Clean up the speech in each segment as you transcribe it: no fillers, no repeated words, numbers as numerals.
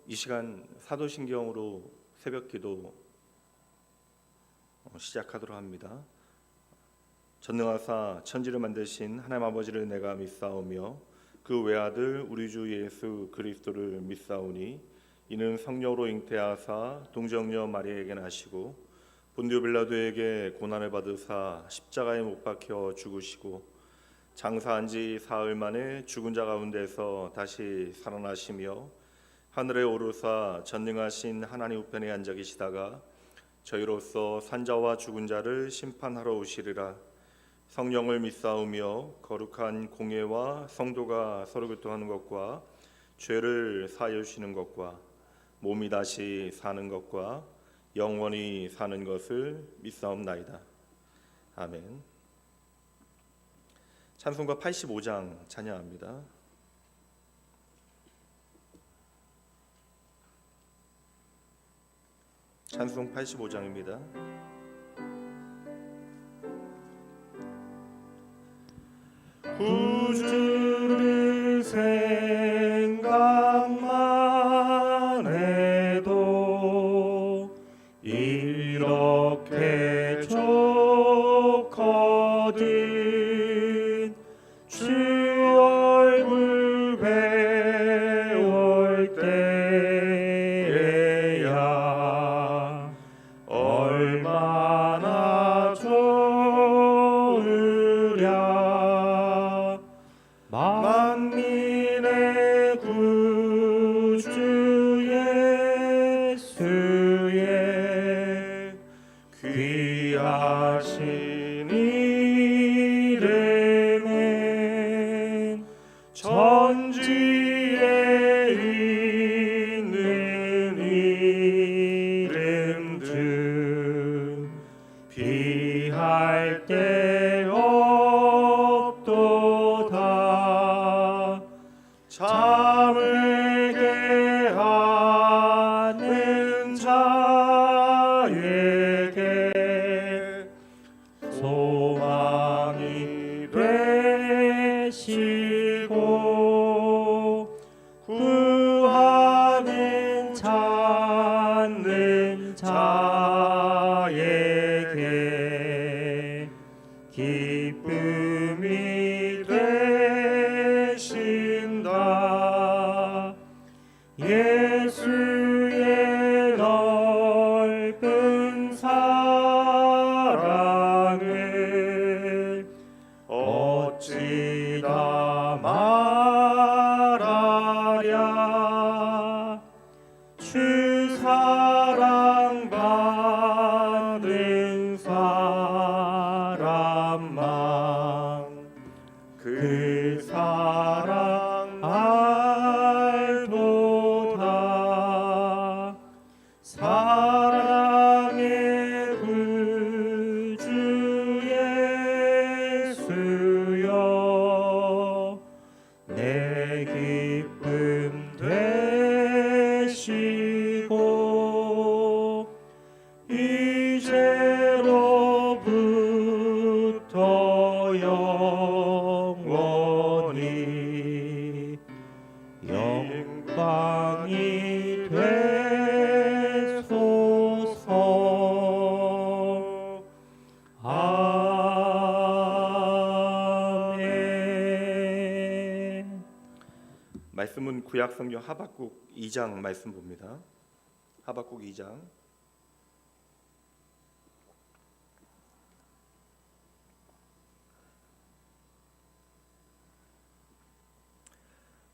이 시간 사도신경으로 새벽기도 시작하도록 합니다. 전능하사 천지를 만드신 하나님 아버지를 내가 믿사오며 그 외아들 우리 주 예수 그리스도를 믿사오니 이는 성령으로 잉태하사 동정녀 마리아에게 나시고 본디오 빌라도에게 고난을 받으사 십자가에 못 박혀 죽으시고 장사한 지 사흘 만에 죽은 자 가운데서 다시 살아나시며 하늘에 오르사 전능하신 하나님 우편에 앉아 계시다가 저희로서 산자와 죽은 자를 심판하러 오시리라. 성령을 믿사오며 거룩한 공예와 성도가 서로 교통하는 것과 죄를 사하여 주시는 것과 몸이 다시 사는 것과 영원히 사는 것을 믿사옵나이다. 아멘. 찬송가 85장 찬양합니다. 찬송 85장입니다. 구주를 생각만 해도 이렇게 좋거든 주 얼굴 배울 때에야 얼마나 좋으랴. 만민의 구주 예수의 귀하신 이름은 천지에 있는 이름들 비할 데 없도다. 잠을 깨하는 자에게 소망이 되시고 구하는 찾는 자에게 기쁨이 되신다. 예수의 넓은 사랑을 어찌 다 말하랴. 주 사랑받은 사람만 그 사랑 알도다. 사랑의 구주 예수여 내 기쁨 되시고 이제로부터 영원히 영광이 되소서. 아멘. 말씀은 구약성경 하박국 2장 말씀 봅니다. 하박국 2장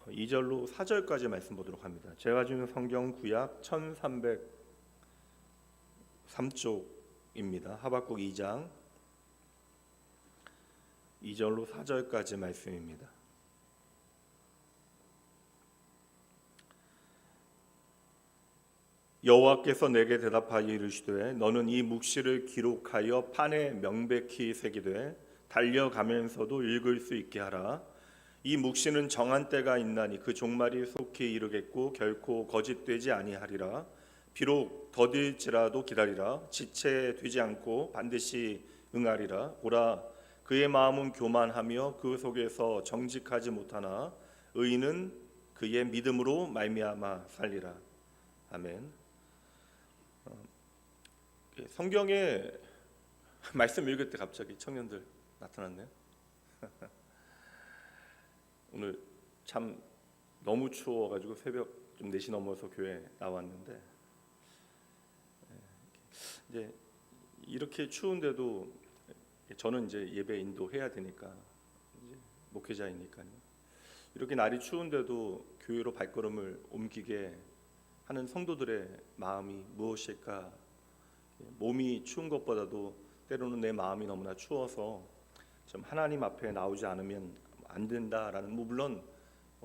2절로 4절까지 말씀 보도록 합니다. 제가 주는 성경 구약 1303쪽입니다. 하박국 2장 2절로 4절까지 말씀입니다. 여호와께서 내게 대답하여 이르시되 너는 이 묵시를 기록하여 판에 명백히 새기되 달려가면서도 읽을 수 있게 하라. 이 묵시는 정한 때가 있나니 그 종말이 속히 이르겠고 결코 거짓되지 아니하리라. 비록 더딜지라도 기다리라. 지체되지 않고 반드시 응하리라. 보라, 그의 마음은 교만하며 그 속에서 정직하지 못하나 의인은 그의 믿음으로 말미암아 살리라. 아멘. 성경에 말씀 읽을 때 갑자기 청년들 나타났네요. 오늘 참 너무 추워가지고 새벽 좀 4시 넘어서 교회 나왔는데 이제 이렇게 추운데도 저는 이제 예배 인도해야 되니까 이제 목회자이니까요. 이렇게 날이 추운데도 교회로 발걸음을 옮기게 하는 성도들의 마음이 무엇일까? 몸이 추운 것보다도 때로는 내 마음이 너무나 추워서 좀 하나님 앞에 나오지 않으면 안 된다라는, 물론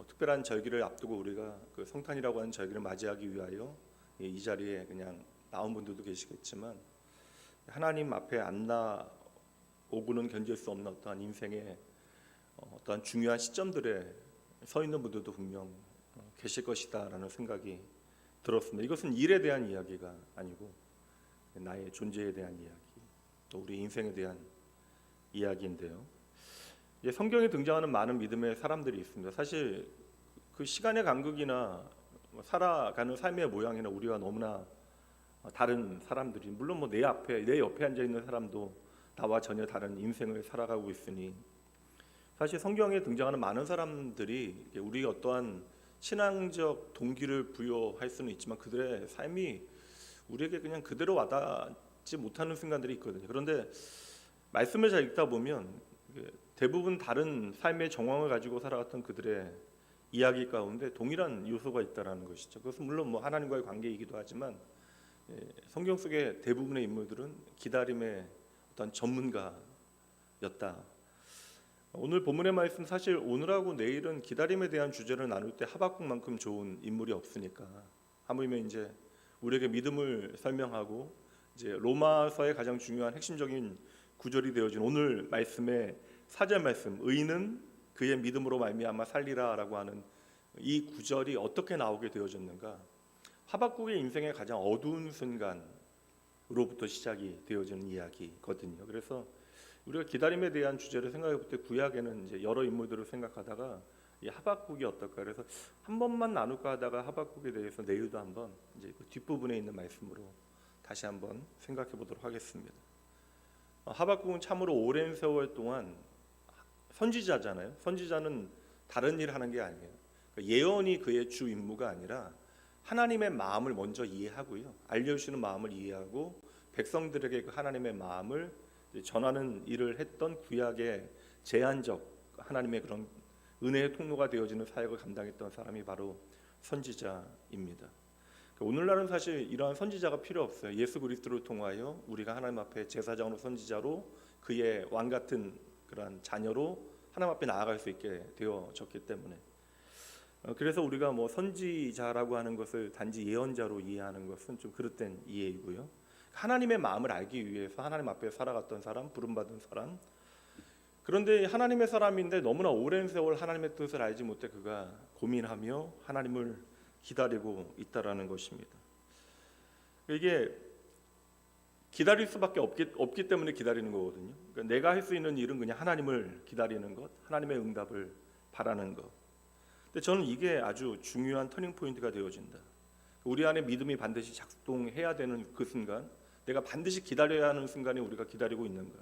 특별한 절기를 앞두고 우리가 그 성탄이라고 하는 절기를 맞이하기 위하여 이 자리에 그냥 나온 분들도 계시겠지만, 하나님 앞에 안 나오고는 견딜 수 없는 어떠한 인생의 어떠한 중요한 시점들에 서 있는 분들도 분명 계실 것이다라는 생각이 들었습니다. 이것은 일에 대한 이야기가 아니고 나의 존재에 대한 이야기, 또 우리 인생에 대한 이야기인데요. 성경에 등장하는 많은 믿음의 사람들이 있습니다. 사실 그 시간의 간극이나 살아가는 삶의 모양이나 우리와 너무나 다른 사람들이, 물론 내 옆에 앉아 있는 사람도 나와 전혀 다른 인생을 살아가고 있으니, 사실 성경에 등장하는 많은 사람들이 우리가 어떠한 신앙적 동기를 부여할 수는 있지만 그들의 삶이 우리에게 그냥 그대로 와닿지 못하는 순간들이 있거든요. 그런데 말씀을 잘 읽다 보면 대부분 다른 삶의 정황을 가지고 살아갔던 그들의 이야기 가운데 동일한 요소가 있다라는 것이죠. 그것은 물론 하나님과의 관계이기도 하지만 성경 속의 대부분의 인물들은 기다림의 어떤 전문가였다. 오늘 본문의 말씀, 사실 오늘하고 내일은 기다림에 대한 주제를 나눌 때 하박국만큼 좋은 인물이 없으니까, 하물며 이제 우리에게 믿음을 설명하고 이제 로마서의 가장 중요한 핵심적인 구절이 되어진 오늘 말씀의 4절 말씀, 의인은 그의 믿음으로 말미암아 살리라라고 하는 이 구절이 어떻게 나오게 되어졌는가? 하박국의 인생의 가장 어두운 순간으로부터 시작이 되어지는 이야기거든요. 그래서 우리가 기다림에 대한 주제를 생각해 볼 때 구약에는 이제 여러 인물들을 생각하다가 이 하박국이 어떨까? 그래서 한 번만 나눌까 하다가 하박국에 대해서 내일도 한번 이제 그 뒷부분에 있는 말씀으로 다시 한번 생각해 보도록 하겠습니다. 하박국은 참으로 오랜 세월 동안 선지자잖아요. 선지자는 다른 일 하는 게 아니에요. 예언이 그의 주 임무가 아니라 하나님의 마음을 먼저 이해하고요, 알려주시는 마음을 이해하고 백성들에게 그 하나님의 마음을 전하는 일을 했던 구약의 제한적 하나님의 그런 은혜의 통로가 되어지는 사역을 감당했던 사람이 바로 선지자입니다. 오늘날은 사실 이러한 선지자가 필요 없어요. 예수 그리스도를 통하여 우리가 하나님 앞에 제사장으로, 선지자로, 그의 왕 같은 그러한 자녀로 하나님 앞에 나아갈 수 있게 되어졌기 때문에, 그래서 우리가 선지자라고 하는 것을 단지 예언자로 이해하는 것은 좀 그릇된 이해이고요. 하나님의 마음을 알기 위해서 하나님 앞에 살아갔던 사람, 부름받은 사람. 그런데 하나님의 사람인데 너무나 오랜 세월 하나님의 뜻을 알지 못해 그가 고민하며 하나님을 기다리고 있다라는 것입니다. 이게 기다릴 수밖에 없기 때문에 기다리는 거거든요. 그러니까 내가 할 수 있는 일은 그냥 하나님을 기다리는 것, 하나님의 응답을 바라는 것. 근데 저는 이게 아주 중요한 터닝 포인트가 되어진다. 우리 안에 믿음이 반드시 작동해야 되는 그 순간, 내가 반드시 기다려야 하는 순간에 우리가 기다리고 있는가.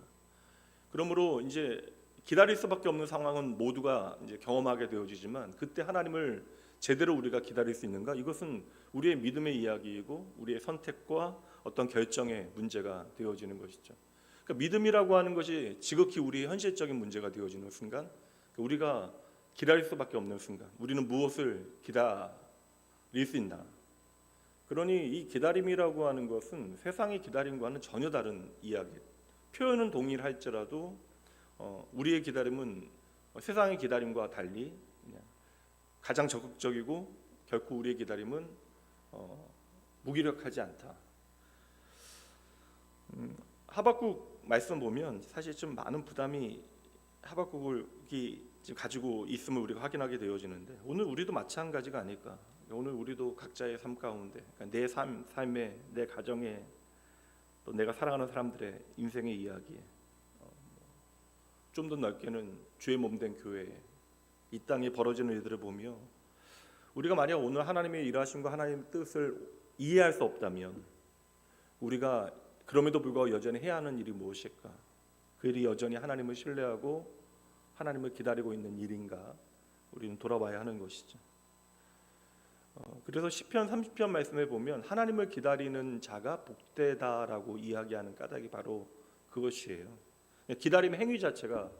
그러므로 이제 기다릴 수밖에 없는 상황은 모두가 이제 경험하게 되어지지만, 그때 하나님을 제대로 우리가 기다릴 수 있는가? 이것은 우리의 믿음의 이야기이고 우리의 선택과 어떤 결정의 문제가 되어지는 것이죠. 그러니까 믿음이라고 하는 것이 지극히 우리의 현실적인 문제가 되어지는 순간, 우리가 기다릴 수밖에 없는 순간, 우리는 무엇을 기다릴 수 있나? 그러니 이 기다림이라고 하는 것은 세상의 기다림과는 전혀 다른 이야기. 표현은 동일할지라도 우리의 기다림은 세상의 기다림과 달리 가장 적극적이고, 결코 우리의 기다림은 무기력하지 않다. 하박국 말씀 보면 사실 좀 많은 부담이 하박국이 지금 가지고 있음을 우리가 확인하게 되어지는데, 오늘 우리도 마찬가지가 아닐까. 오늘 우리도 각자의 삶 가운데, 그러니까 내 삶에, 내 가정에, 또 내가 사랑하는 사람들의 인생의 이야기에, 좀 더 넓게는 주의 몸된 교회에, 이 땅에 벌어지는 일들을 보며, 우리가 만약 오늘 하나님의 일하심과 하나님의 뜻을 이해할 수 없다면 우리가 그럼에도 불구하고 여전히 해야 하는 일이 무엇일까? 그 일이 여전히 하나님을 신뢰하고 하나님을 기다리고 있는 일인가? 우리는 돌아봐야 하는 것이죠. 그래서 시편 30편 말씀에 보면 하나님을 기다리는 자가 복되다라고 이야기하는 까닭이 바로 그것이에요. 기다림의 행위 자체가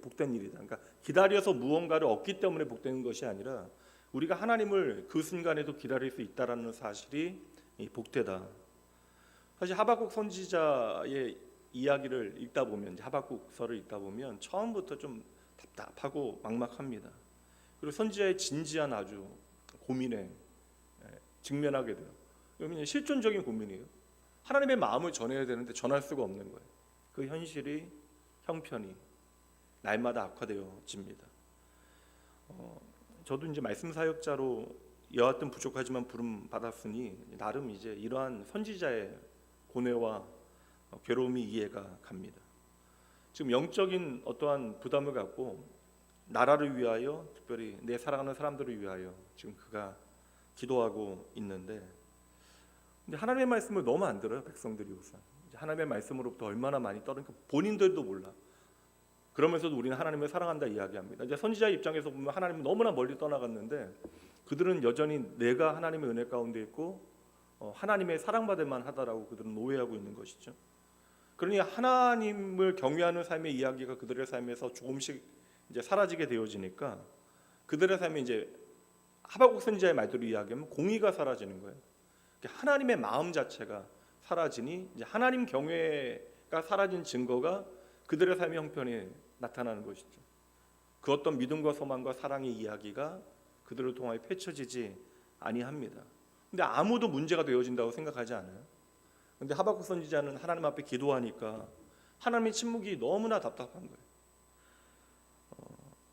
복된 일이다. 그러니까 기다려서 무언가를 얻기 때문에 복되는 것이 아니라 우리가 하나님을 그 순간에도 기다릴 수 있다라는 사실이 복되다. 사실 하박국 선지자의 이야기를 읽다 보면, 하박국서를 읽다 보면 처음부터 좀 답답하고 막막합니다. 그리고 선지자의 진지한 아주 고민에 직면하게 돼요. 그러면 실존적인 고민이에요. 하나님의 마음을 전해야 되는데 전할 수가 없는 거예요. 그 현실이 형편이 날마다 악화되어집니다. 저도 이제 말씀 사역자로 여하튼 부족하지만 부름 받았으니 나름 이제 이러한 선지자의 고뇌와 괴로움이 이해가 갑니다. 지금 영적인 어떠한 부담을 갖고 나라를 위하여, 특별히 내 사랑하는 사람들을 위하여 지금 그가 기도하고 있는데, 근데 하나님의 말씀을 너무 안 들어요. 백성들이 우선 하나님의 말씀으로부터 얼마나 많이 떨어니까 본인들도 몰라. 그러면서도 우리는 하나님을 사랑한다 이야기합니다. 이제 선지자의 입장에서 보면 하나님은 너무나 멀리 떠나갔는데 그들은 여전히 내가 하나님의 은혜 가운데 있고 하나님의 사랑받을 만하다라고 그들은 오해하고 있는 것이죠. 그러니 하나님을 경외하는 삶의 이야기가 그들의 삶에서 조금씩 이제 사라지게 되어지니까 그들의 삶이 이제 하박국 선지자의 말대로 이야기하면 공의가 사라지는 거예요. 하나님의 마음 자체가 사라지니 이제 하나님 경외가 사라진 증거가 그들의 삶의 형편에 나타나는 것이죠. 그 어떤 믿음과 소망과 사랑의 이야기가 그들을 통하여 펼쳐지지 아니합니다. 근데 아무도 문제가 되어진다고 생각하지 않아요. 근데 하박국 선지자는 하나님 앞에 기도하니까 하나님의 침묵이 너무나 답답한 거예요.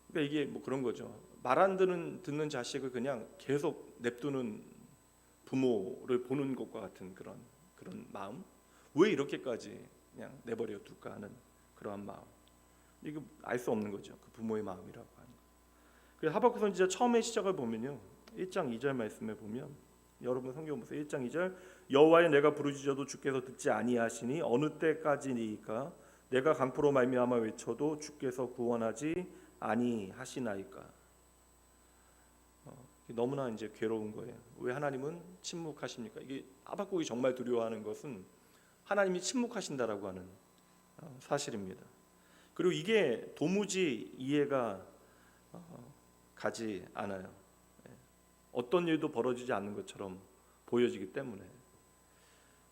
그러니까 이게 뭐 그런 거죠. 말 안 듣는 자식을 그냥 계속 냅두는 부모를 보는 것과 같은 그런 마음. 왜 이렇게까지 그냥 내버려 둘까 하는 그러한 마음. 이거 알 수 없는 거죠. 그 부모의 마음이라고 하는 거. 그래서 하박국 선지자 처음에 시작을 보면요, 1장 2절 말씀에 보면, 여러분 성경 보세요. 1장 2절, 여호와여 내가 부르짖어도 주께서 듣지 아니하시니 어느 때까지니까 내가 강포로 말미암아 외쳐도 주께서 구원하지 아니하시나이까. 너무나 이제 괴로운 거예요. 왜 하나님은 침묵하십니까? 이게 하박국이 정말 두려워하는 것은 하나님이 침묵하신다라고 하는 사실입니다. 그리고 이게 도무지 이해가 가지 않아요. 어떤 일도 벌어지지 않는 것처럼 보여지기 때문에.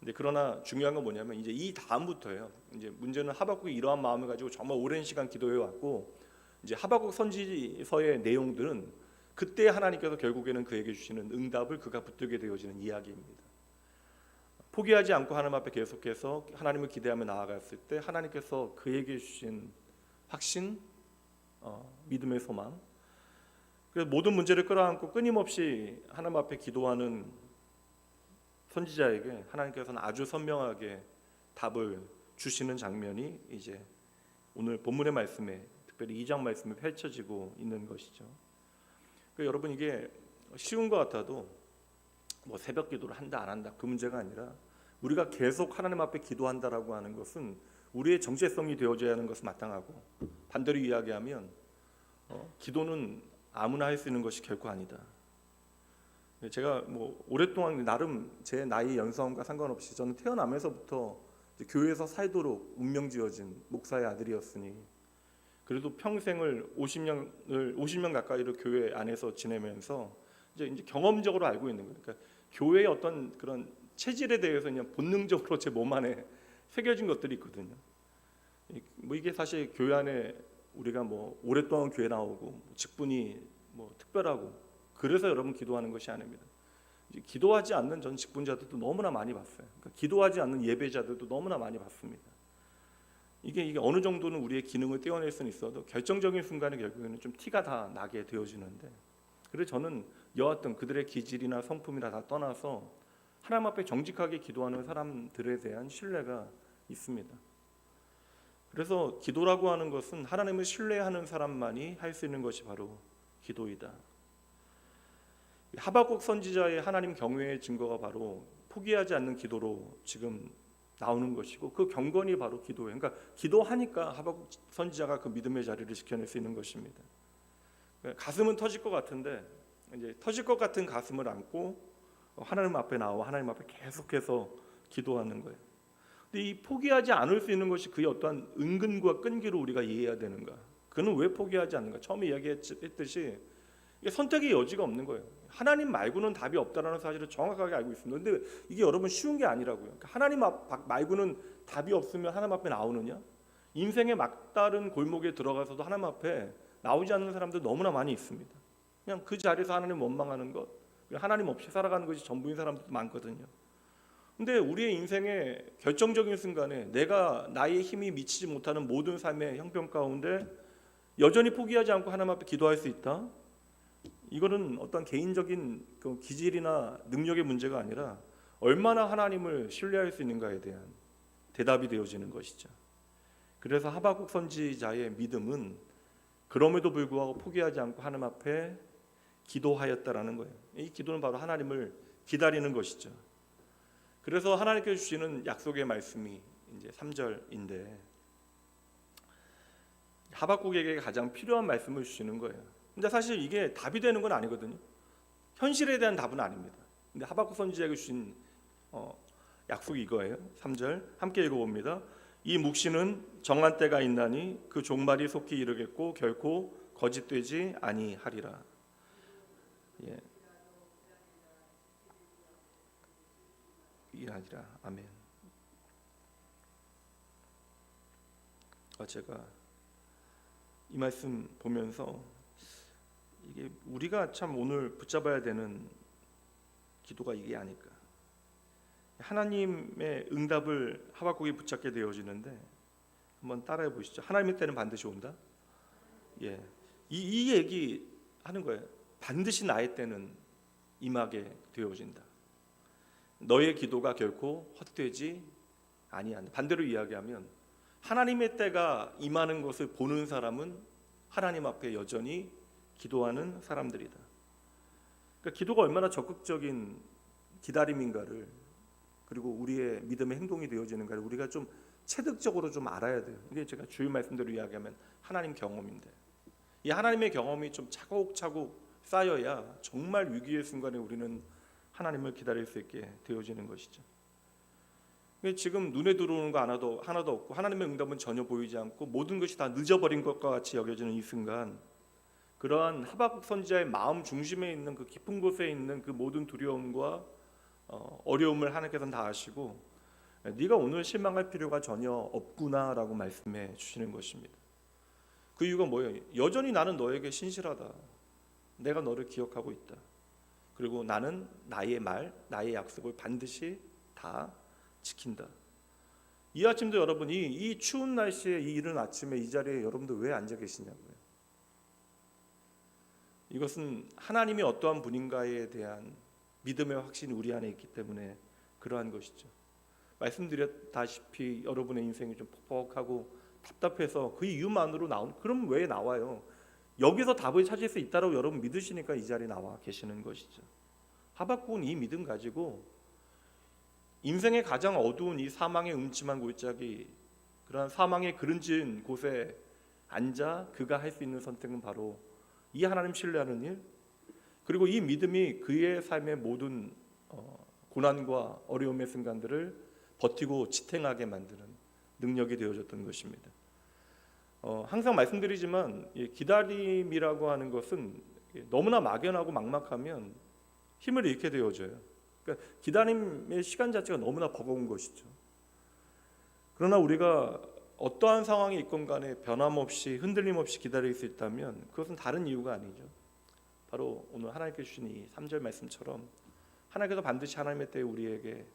근데 그러나 중요한 건 뭐냐면 이제 이 다음부터예요. 이제 문제는 하박국이 이러한 마음을 가지고 정말 오랜 시간 기도해 왔고, 이제 하박국 선지서의 내용들은 그때 하나님께서 결국에는 그에게 주시는 응답을 그가 붙들게 되어지는 이야기입니다. 포기하지 않고 하나님 앞에 계속해서 하나님을 기대하며 나아갔을 때 하나님께서 그에게 주신 확신, 믿음의 소망, 그래서 모든 문제를 끌어안고 끊임없이 하나님 앞에 기도하는 선지자에게 하나님께서는 아주 선명하게 답을 주시는 장면이 이제 오늘 본문의 말씀에, 특별히 2장 말씀에 펼쳐지고 있는 것이죠. 그러니까 여러분, 이게 쉬운 것 같아도 뭐 새벽 기도를 한다 안 한다 그 문제가 아니라 우리가 계속 하나님 앞에 기도한다라고 하는 것은 우리의 정체성이 되어져야 하는 것은 마땅하고, 반대로 이야기하면 기도는 아무나 할 수 있는 것이 결코 아니다. 제가 뭐 오랫동안 나름 제 나이 연상과 상관없이 저는 태어나면서부터 교회에서 살도록 운명지어진 목사의 아들이었으니, 그래도 평생을 50년 가까이를 교회 안에서 지내면서 이제 경험적으로 알고 있는 거예요. 그러니까 교회의 어떤 그런 체질에 대해서 그냥 본능적으로 제 몸 안에 새겨진 것들이 있거든요. 뭐 이게 사실 교회 안에 우리가 뭐 오랫동안 교회 나오고 직분이 뭐 특별하고 그래서 여러분 기도하는 것이 아닙니다. 기도하지 않는 전 직분자들도 너무나 많이 봤어요. 그러니까 기도하지 않는 예배자들도 너무나 많이 봤습니다. 이게 어느 정도는 우리의 기능을 떼어낼 수는 있어도 결정적인 순간에 결국에는 좀 티가 다 나게 되어지는데, 그래서 저는 여하튼 그들의 기질이나 성품이나 다 떠나서 하나님 앞에 정직하게 기도하는 사람들에 대한 신뢰가 있습니다. 그래서 기도라고 하는 것은 하나님을 신뢰하는 사람만이 할 수 있는 것이 바로 기도이다. 하박국 선지자의 하나님 경외의 증거가 바로 포기하지 않는 기도로 지금 나오는 것이고, 그 경건이 바로 기도예요. 그러니까 기도하니까 하박국 선지자가 그 믿음의 자리를 지켜낼 수 있는 것입니다. 가슴은 터질 것 같은데, 이제 터질 것 같은 가슴을 안고 하나님 앞에 나와 하나님 앞에 계속해서 기도하는 거예요. 근데 이 포기하지 않을 수 있는 것이 그의 어떠한 은근과 끈기로 우리가 이해해야 되는가? 그는 왜 포기하지 않는가? 처음에 이야기했듯이 이게 선택의 여지가 없는 거예요. 하나님 말고는 답이 없다는 사실을 정확하게 알고 있습니다. 근데 이게 여러분 쉬운 게 아니라고요. 그러니까 하나님 말고는 답이 없으면 하나님 앞에 나오느냐? 인생의 막다른 골목에 들어가서도 하나님 앞에 나오지 않는 사람들 너무나 많이 있습니다. 그냥 그 자리에서 하나님 원망하는 것, 하나님 없이 살아가는 것이 전부인 사람들도 많거든요. 근데 우리의 인생의 결정적인 순간에 내가 나의 힘이 미치지 못하는 모든 삶의 형편 가운데 여전히 포기하지 않고 하나님 앞에 기도할 수 있다? 이거는 어떤 개인적인 그 기질이나 능력의 문제가 아니라 얼마나 하나님을 신뢰할 수 있는가에 대한 대답이 되어지는 것이죠. 그래서 하박국 선지자의 믿음은 그럼에도 불구하고 포기하지 않고 하나님 앞에 기도하였다라는 거예요. 이 기도는 바로 하나님을 기다리는 것이죠. 그래서 하나님께서 주시는 약속의 말씀이 이제 3절인데 하박국에게 가장 필요한 말씀을 주시는 거예요. 근데 사실 이게 답이 되는 건 아니거든요. 현실에 대한 답은 아닙니다. 근데 하박국 선지자에게 주신 약속이 이거예요. 3절 함께 읽어봅니다. 이 묵시는 정한 때가 있나니 그 종말이 속히 이르겠고 결코 거짓되지 아니하리라. 예. 이하리라. 아멘. 제가 이 말씀 보면서 이게 우리가 참 오늘 붙잡아야 되는 기도가 이게 아닐까. 하나님의 응답을 하박국이 붙잡게 되어지는데 한번 따라해 보시죠. 하나님의 때는 반드시 온다. 예, 이 얘기 하는 거예요. 반드시 나의 때는 임하게 되어진다. 너의 기도가 결코 헛되지 아니한다. 반대로 이야기하면 하나님의 때가 임하는 것을 보는 사람은 하나님 앞에 여전히 기도하는 사람들이다. 그러니까 기도가 얼마나 적극적인 기다림인가를, 그리고 우리의 믿음의 행동이 되어지는가를 우리가 좀 체득적으로 좀 알아야 돼요. 이게 제가 주일 말씀대로 이야기하면 하나님 경험인데, 이 하나님의 경험이 좀 차곡차곡 쌓여야 정말 위기의 순간에 우리는 하나님을 기다릴 수 있게 되어지는 것이죠. 지금 눈에 들어오는 거 하나도 없고 하나님의 응답은 전혀 보이지 않고 모든 것이 다 늦어버린 것과 같이 여겨지는 이 순간, 그러한 하박국 선지자의 마음 중심에 있는 그 깊은 곳에 있는 그 모든 두려움과 어려움을 하나님께서는 다 아시고 네가 오늘 실망할 필요가 전혀 없구나라고 말씀해 주시는 것입니다. 그 이유가 뭐예요? 여전히 나는 너에게 신실하다. 내가 너를 기억하고 있다. 그리고 나는 나의 말, 나의 약속을 반드시 다 지킨다. 이 아침도 여러분 이 추운 날씨에 이 이른 아침에 이 자리에 여러분들 왜 앉아 계시냐고요. 이것은 하나님이 어떠한 분인가에 대한 믿음의 확신이 우리 안에 있기 때문에 그러한 것이죠. 말씀드렸다시피 여러분의 인생이 좀 퍽퍽하고 답답해서 그 이유만으로 그럼 왜 나와요? 여기서 답을 찾을 수 있다고 여러분 믿으시니까 이 자리에 나와 계시는 것이죠. 하박국은 이 믿음 가지고 인생의 가장 어두운 이 사망의 음침한 골짜기, 그러한 사망의 그른진 곳에 앉아 그가 할 수 있는 선택은 바로 이 하나님 신뢰하는 일, 그리고 이 믿음이 그의 삶의 모든 고난과 어려움의 순간들을 버티고 지탱하게 만드는 능력이 되어졌던 것입니다. 항상 말씀드리지만 기다림이라고 하는 것은 너무나 막연하고 막막하면 힘을 잃게 되어져요. 그러니까 기다림의 시간 자체가 너무나 버거운 것이죠. 그러나 우리가 어떠한 상황이 있건 간에 변함없이 흔들림 없이 기다릴 수 있다면 그것은 다른 이유가 아니죠. 바로 오늘 하나님께서 주신 이 3절 말씀처럼 하나님께서 반드시 하나님의 때에 우리에게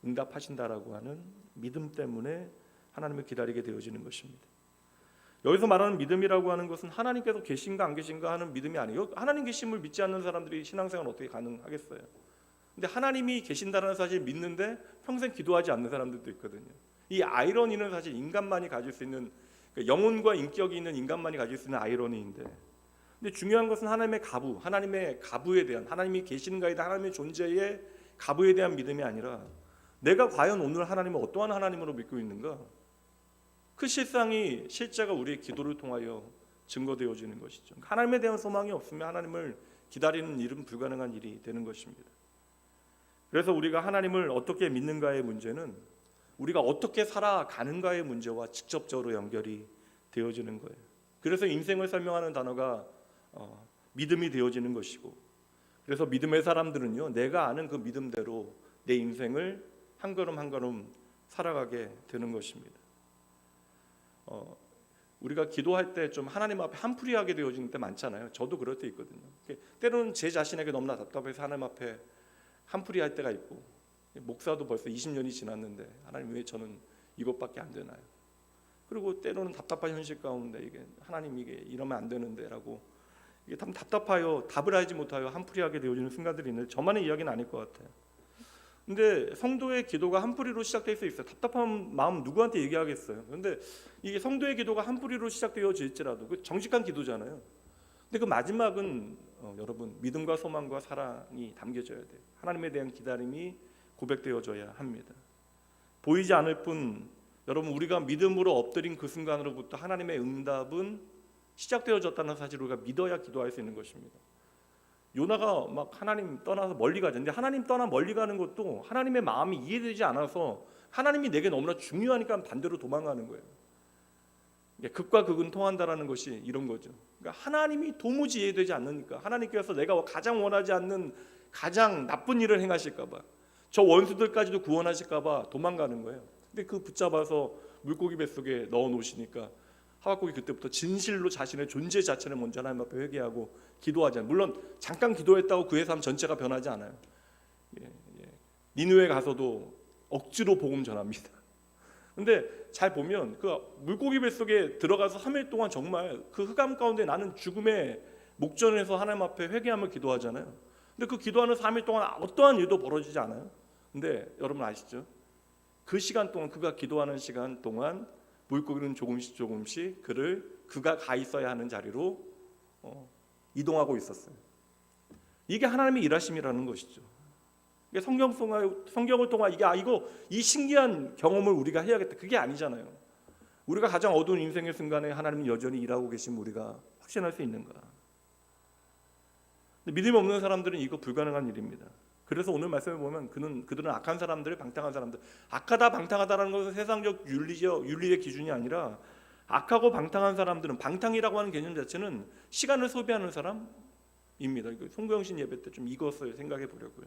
응답하신다라고 하는 믿음 때문에 하나님을 기다리게 되어지는 것입니다. 여기서 말하는 믿음이라고 하는 것은 하나님께서 계신가 안 계신가 하는 믿음이 아니에요. 하나님 계심을 믿지 않는 사람들이 신앙생활 어떻게 가능하겠어요? 근데 하나님이 계신다는 사실 믿는데 평생 기도하지 않는 사람들도 있거든요. 이 아이러니는 사실 인간만이 가질 수 있는, 영혼과 인격이 있는 인간만이 가질 수 있는 아이러니인데, 근데 중요한 것은 하나님의 가부, 하나님의 가부에 대한, 하나님이 계시는가에 대한 하나님의 존재에 가부에 대한 믿음이 아니라 내가 과연 오늘 하나님을 어떠한 하나님으로 믿고 있는가, 그 실상이 실제가 우리의 기도를 통하여 증거되어지는 것이죠. 하나님에 대한 소망이 없으면 하나님을 기다리는 일은 불가능한 일이 되는 것입니다. 그래서 우리가 하나님을 어떻게 믿는가의 문제는 우리가 어떻게 살아가는가의 문제와 직접적으로 연결이 되어지는 거예요. 그래서 인생을 설명하는 단어가 믿음이 되어지는 것이고, 그래서 믿음의 사람들은요, 내가 아는 그 믿음대로 내 인생을 한 걸음 한 걸음 살아가게 되는 것입니다. 우리가 기도할 때 좀 하나님 앞에 한풀이하게 되어지는 때 많잖아요. 저도 그럴 때 있거든요. 때로는 제 자신에게 너무나 답답해서 하나님 앞에 한풀이할 때가 있고, 목사도 벌써 20년이 지났는데 하나님 왜 저는 이것밖에 안 되나요? 그리고 때로는 답답한 현실 가운데 이게 하나님 이게 이러면 안 되는데라고 이게 답답하여 답을 알지 못하여 한풀이하게 되어지는 순간들이 있는데 저만의 이야기는 아닐 것 같아요. 근데 성도의 기도가 한풀이로 시작될 수 있어요. 답답한 마음 누구한테 얘기하겠어요. 그런데 이게 성도의 기도가 한풀이로 시작되어질지라도 그 정직한 기도잖아요. 근데 그 마지막은 여러분 믿음과 소망과 사랑이 담겨져야 돼요. 하나님에 대한 기다림이 고백되어져야 합니다. 보이지 않을 뿐 여러분 우리가 믿음으로 엎드린 그 순간으로부터 하나님의 응답은 시작되어졌다는 사실을 우리가 믿어야 기도할 수 있는 것입니다. 요나가 막 하나님 떠나서 멀리 가는데 하나님 떠나 멀리 가는 것도 하나님의 마음이 이해되지 않아서 하나님이 내게 너무나 중요하니까 반대로 도망가는 거예요. 극과 극은 통한다라는 것이 이런 거죠. 그러니까 하나님이 도무지 이해되지 않으니까 하나님께서 내가 가장 원하지 않는 가장 나쁜 일을 행하실까 봐, 저 원수들까지도 구원하실까 봐 도망가는 거예요. 근데 그 붙잡아서 물고기 뱃속에 넣어 놓으시니까 하박국이 그때부터 진실로 자신의 존재 자체를 먼저 하나님 앞에 회개하고 기도하잖아요. 물론 잠깐 기도했다고 그의 삶 전체가 변하지 않아요. 니느웨 가서도 억지로 복음 전합니다. 근데 잘 보면 그 물고기 뱃속에 들어가서 3일 동안 정말 그 흑암 가운데 나는 죽음의 목전에서 하나님 앞에 회개하며 기도하잖아요. 근데 그 기도하는 3일 동안 어떠한 일도 벌어지지 않아요. 근데 여러분 아시죠? 그 시간 동안 그가 기도하는 시간 동안 물고기는 조금씩 그가 가 있어야 하는 자리로 이동하고 있었어요. 이게 하나님의 일하심이라는 것이죠. 이게 성경을 통하 이 신기한 경험을 우리가 해야겠다. 그게 아니잖아요. 우리가 가장 어두운 인생의 순간에 하나님은 여전히 일하고 계신 우리가 확신할 수 있는가? 근데 믿음이 없는 사람들은 이거 불가능한 일입니다. 그래서 오늘 말씀을 보면 그들은 악한 사람들, 방탕한 사람들. 악하다, 방탕하다라는 것은 세상적 윤리의 기준이 아니라 악하고 방탕한 사람들은, 방탕이라고 하는 개념 자체는 시간을 소비하는 사람입니다. 송구영신 예배 때 좀 이것을 생각해 보려고요.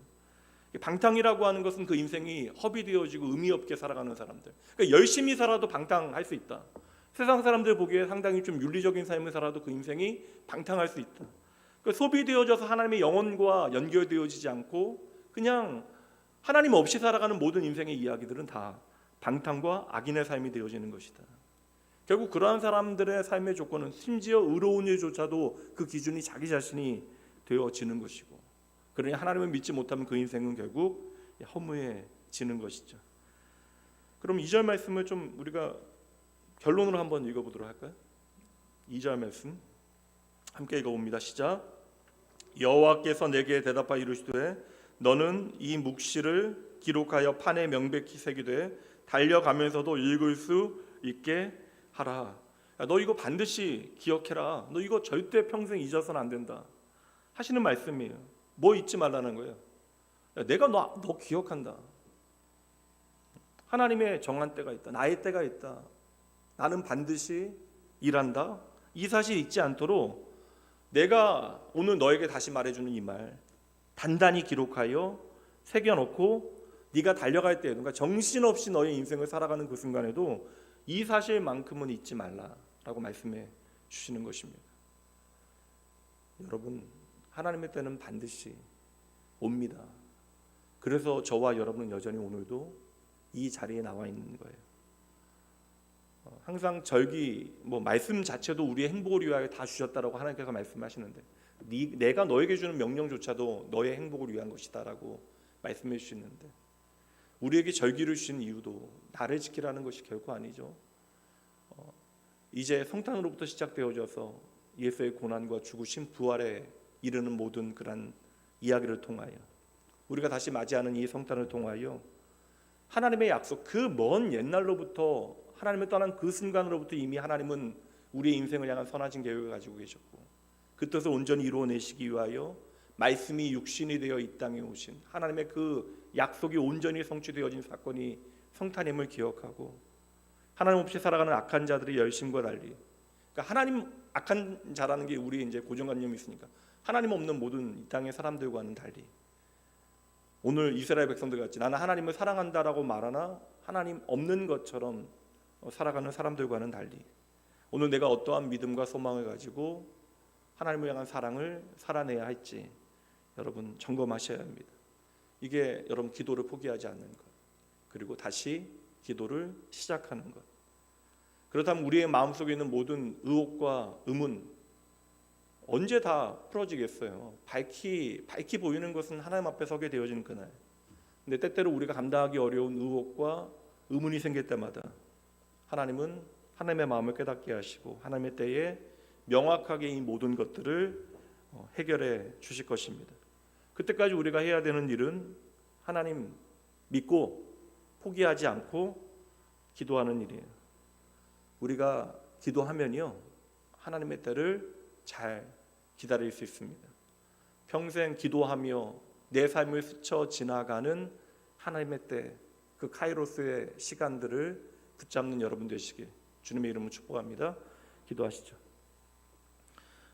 방탕이라고 하는 것은 그 인생이 허비되어지고 의미 없게 살아가는 사람들. 그러니까 열심히 살아도 방탕할 수 있다. 세상 사람들 보기에 상당히 좀 윤리적인 삶을 살아도 그 인생이 방탕할 수 있다. 그러니까 소비되어져서 하나님의 영혼과 연결되어지지 않고 그냥 하나님 없이 살아가는 모든 인생의 이야기들은 다 방탕과 악인의 삶이 되어지는 것이다. 결국 그러한 사람들의 삶의 조건은 심지어 의로운 일조차도 그 기준이 자기 자신이 되어지는 것이고, 그러니 하나님을 믿지 못하면 그 인생은 결국 허무해지는 것이죠. 그럼 2절 말씀을 좀 우리가 결론으로 한번 읽어보도록 할까요? 2절 말씀 함께 읽어봅니다. 시작. 여호와께서 내게 대답하여 이르시되 너는 이 묵시를 기록하여 판에 명백히 새기되 달려가면서도 읽을 수 있게 하라. 야, 너 이거 반드시 기억해라. 너 이거 절대 평생 잊어서는 안 된다 하시는 말씀이에요. 뭐 잊지 말라는 거예요. 야, 내가 너 기억한다. 하나님의 정한 때가 있다. 나의 때가 있다. 나는 반드시 일한다. 이 사실 잊지 않도록 내가 오늘 너에게 다시 말해주는 이 말 단단히 기록하여 새겨놓고 네가 달려갈 때, 그러니까 정신없이 너의 인생을 살아가는 그 순간에도 이 사실만큼은 잊지 말라라고 말씀해 주시는 것입니다. 여러분, 하나님의 때는 반드시 옵니다. 그래서 저와 여러분은 여전히 오늘도 이 자리에 나와 있는 거예요. 항상 절기 말씀 자체도 우리의 행복을 위하여 다 주셨다라고 하나님께서 말씀하시는데 내가 너에게 주는 명령조차도 너의 행복을 위한 것이다라고 말씀해 주시는데 우리에게 절기를 주신 이유도 나를 지키라는 것이 결코 아니죠. 이제 성탄으로부터 시작되어져서 예수의 고난과 죽으심 부활에 이르는 모든 그런 이야기를 통하여 우리가 다시 맞이하는 이 성탄을 통하여 하나님의 약속, 그 먼 옛날로부터 하나님을 떠난 그 순간으로부터 이미 하나님은 우리의 인생을 향한 선하신 계획을 가지고 계셨고 그 뜻을 온전히 이루어내시기 위하여 말씀이 육신이 되어 이 땅에 오신 하나님의 그 약속이 온전히 성취되어진 사건이 성탄임을 기억하고 하나님 없이 살아가는 악한 자들의 열심과 달리, 그러니까 하나님 악한 자라는 게 우리 이제 고정관념이 있으니까 하나님 없는 모든 이 땅의 사람들과는 달리 오늘 이스라엘 백성들 같이 나는 하나님을 사랑한다라고 말하나 하나님 없는 것처럼 살아가는 사람들과는 달리 오늘 내가 어떠한 믿음과 소망을 가지고 하나님을 향한 사랑을 살아내야 할지 여러분 점검하셔야 합니다. 이게 여러분 기도를 포기하지 않는 것, 그리고 다시 기도를 시작하는 것. 그렇다면 우리의 마음속에 있는 모든 의혹과 의문 언제 다 풀어지겠어요? 밝히 보이는 것은 하나님 앞에 서게 되어지는 그날. 근데 때때로 우리가 감당하기 어려운 의혹과 의문이 생길 때마다 하나님은 하나님의 마음을 깨닫게 하시고 하나님의 때에 명확하게 이 모든 것들을 해결해 주실 것입니다. 그때까지 우리가 해야 되는 일은 하나님 믿고 포기하지 않고 기도하는 일이에요. 우리가 기도하면요 하나님의 때를 잘 기다릴 수 있습니다. 평생 기도하며 내 삶을 스쳐 지나가는 하나님의 때, 그 카이로스의 시간들을 붙잡는 여러분 되시길 주님의 이름으로 축복합니다. 기도하시죠.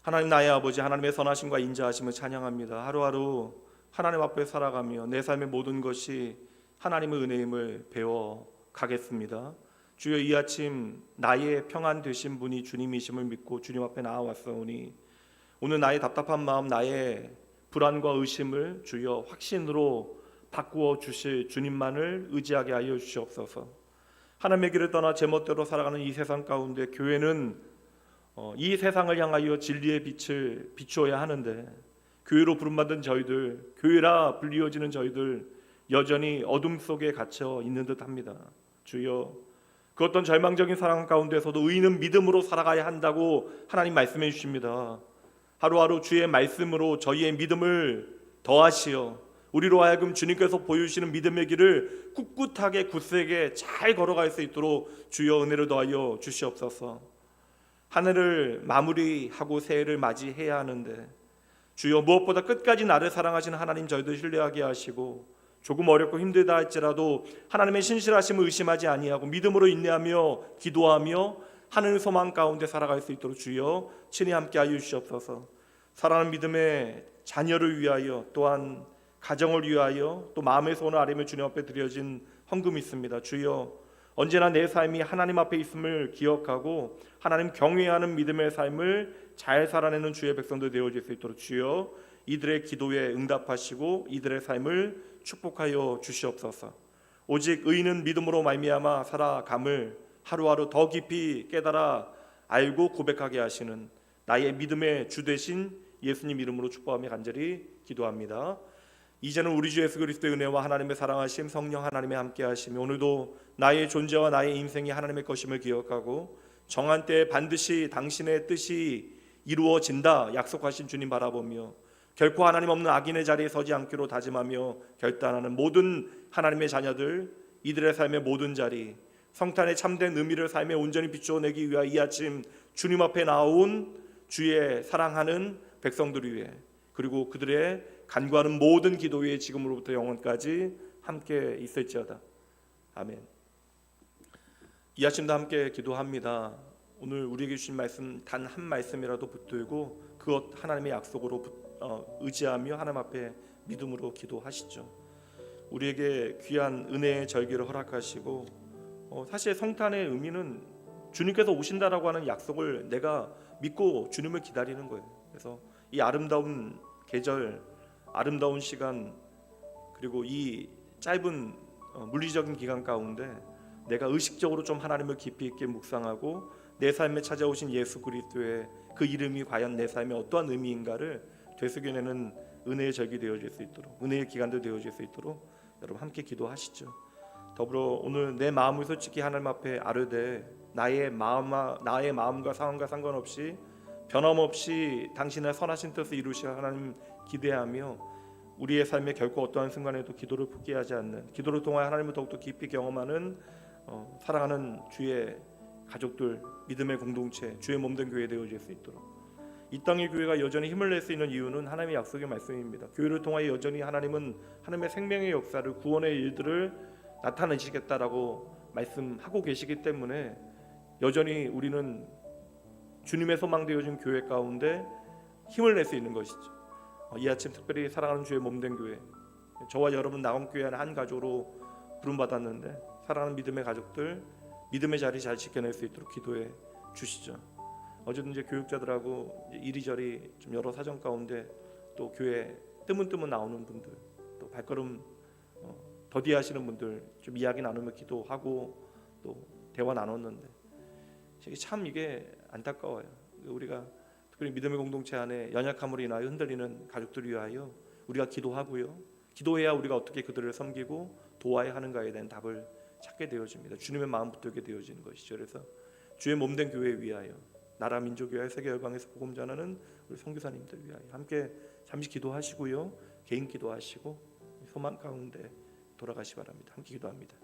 하나님 나의 아버지, 하나님의 선하심과 인자하심을 찬양합니다. 하루하루 하나님 앞에 살아가며 내 삶의 모든 것이 하나님의 은혜임을 배워 가겠습니다. 주여, 이 아침 나의 평안 되신 분이 주님이심을 믿고 주님 앞에 나아왔사오니 오늘 나의 답답한 마음, 나의 불안과 의심을 주여 확신으로 바꾸어 주실 주님만을 의지하게 하여 주시옵소서. 하나님의 길을 떠나 제멋대로 살아가는 이 세상 가운데 교회는 이 세상을 향하여 진리의 빛을 비추어야 하는데 교회로 부름받은 저희들, 교회라 불리어지는 저희들 여전히 어둠 속에 갇혀 있는 듯합니다. 주여, 그 어떤 절망적인 상황 가운데서도 의인은 믿음으로 살아가야 한다고 하나님 말씀해 주십니다. 하루하루 주의 말씀으로 저희의 믿음을 더하시어 우리로 하여금 주님께서 보여주시는 믿음의 길을 꿋꿋하게 굳세게 잘 걸어갈 수 있도록 주여 은혜를 더하여 주시옵소서. 하늘을 마무리하고 새해를 맞이해야 하는데 주여, 무엇보다 끝까지 나를 사랑하시는 하나님 저희들 신뢰하게 하시고 조금 어렵고 힘들다 할지라도 하나님의 신실하심을 의심하지 아니하고 믿음으로 인내하며 기도하며 하늘 소망 가운데 살아갈 수 있도록 주여 친히 함께 하여 주시옵소서. 사랑하는 믿음의 자녀를 위하여 또한 가정을 위하여 또 마음의 소원을 아뢰며 주님 앞에 드려진 헌금이 있습니다. 주여, 언제나 내 삶이 하나님 앞에 있음을 기억하고 하나님 경외하는 믿음의 삶을 잘 살아내는 주의 백성들 되어질 수 있도록 주여 이들의 기도에 응답하시고 이들의 삶을 축복하여 주시옵소서. 오직 의인은 믿음으로 말미암아 살아감을 하루하루 더 깊이 깨달아 알고 고백하게 하시는 나의 믿음의 주 되신 예수님 이름으로 축복하며 간절히 기도합니다. 이제는 우리 주 예수 그리스도의 은혜와 하나님의 사랑하심, 성령 하나님의 함께하심이 오늘도 나의 존재와 나의 인생이 하나님의 것임을 기억하고 정한 때에 반드시 당신의 뜻이 이루어진다 약속하신 주님 바라보며 결코 하나님 없는 악인의 자리에 서지 않기로 다짐하며 결단하는 모든 하나님의 자녀들, 이들의 삶의 모든 자리, 성탄의 참된 의미를 삶에 온전히 비추어내기 위하여 이 아침 주님 앞에 나온 주의 사랑하는 백성들을 위해 그리고 그들의 간구하는 모든 기도에 지금으로부터 영원까지 함께 있을지어다. 아멘. 이 아침도 함께 기도합니다. 오늘 우리에게 주신 말씀 단 한 말씀이라도 붙들고 그것 하나님의 약속으로 의지하며 하나님 앞에 믿음으로 기도하시죠. 우리에게 귀한 은혜의 절기를 허락하시고 사실 성탄의 의미는 주님께서 오신다라고 하는 약속을 내가 믿고 주님을 기다리는 거예요. 그래서 이 아름다운 계절, 아름다운 시간, 그리고 이 짧은 물리적인 기간 가운데 내가 의식적으로 좀 하나님을 깊이 있게 묵상하고 내 삶에 찾아오신 예수 그리스도의 그 이름이 과연 내 삶에 어떠한 의미인가를 되새겨내는 은혜의 절기 되어질 수 있도록, 은혜의 기간도 되어질 수 있도록 여러분 함께 기도하시죠. 더불어 오늘 내 마음을 솔직히 하나님 앞에 아뢰되 나의 마음과 상황과 상관없이 변함없이 당신의 선하신 뜻을 이루실 하나님 기대하며 우리의 삶에 결코 어떠한 순간에도 기도를 포기하지 않는, 기도를 통하여 하나님을 더욱더 깊이 경험하는 사랑하는 주의 가족들, 믿음의 공동체, 주의 몸된 교회 되어질 수 있도록, 이 땅의 교회가 여전히 힘을 낼 수 있는 이유는 하나님의 약속의 말씀입니다. 교회를 통하여 여전히 하나님은 하나님의 생명의 역사를, 구원의 일들을 나타내시겠다라고 말씀하고 계시기 때문에 여전히 우리는 주님의 소망되어진 교회 가운데 힘을 낼 수 있는 것이죠. 이 아침 특별히 사랑하는 주의 몸된 교회, 저와 여러분 나온교회 한 가족으로 부름받았는데 사랑하는 믿음의 가족들, 믿음의 자리 잘 지켜낼 수 있도록 기도해 주시죠. 어제도 이제 교육자들하고 이리저리 좀 여러 사정 가운데 또 교회 뜨문뜨문 나오는 분들, 또 발걸음 더디하시는 분들 좀 이야기 나누며 기도하고 또 대화 나눴는데 참 이게 안타까워요. 우리가 특별히 믿음의 공동체 안에 연약함으로 인하여 흔들리는 가족들을 위하여 우리가 기도하고요, 기도해야 우리가 어떻게 그들을 섬기고 도와야 하는가에 대한 답을 찾게 되어집니다. 주님의 마음 붙들게 되어지는 것이죠. 그래서 주의 몸된 교회에 위하여, 나라 민족 위하여, 세계 열방에서 복음 전하는 우리 선교사님들 위하여 함께 잠시 기도하시고요, 개인 기도하시고 소망 가운데 돌아가시 바랍니다. 함께 기도합니다.